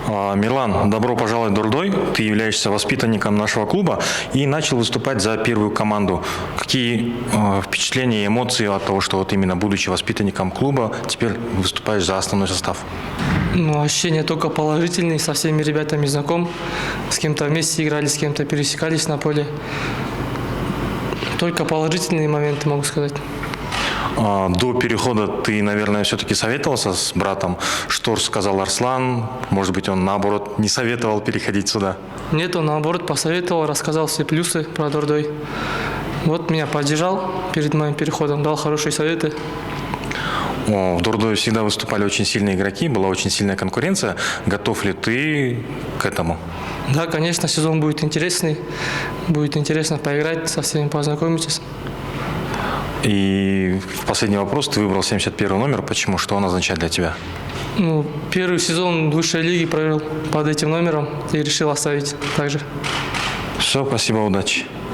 Мирлан, добро пожаловать в Дурдой. Ты являешься воспитанником нашего клуба и начал выступать за первую команду. Какие впечатления и эмоции от того, что вот именно будучи воспитанником клуба, теперь выступаешь за основной состав? Ну, ощущения только положительные, со всеми ребятами знаком, с кем-то вместе играли, с кем-то пересекались на поле. Только положительные моменты, могу сказать. До перехода ты, наверное, все-таки советовался с братом? Что сказал Арслан? Может быть, он, наоборот, не советовал переходить сюда? Нет, он, наоборот, посоветовал, рассказал все плюсы про Дурдой. Вот меня поддержал перед моим переходом, дал хорошие советы. В Дурдое всегда выступали очень сильные игроки, была очень сильная конкуренция. Готов ли ты к этому? Да, конечно, сезон будет интересный. Будет интересно поиграть, со всеми познакомиться. И последний вопрос. Ты выбрал 71 номер. Почему? Что он означает для тебя? Ну, первый сезон высшей лиги провел под этим номером и решил оставить также. Все, спасибо, удачи.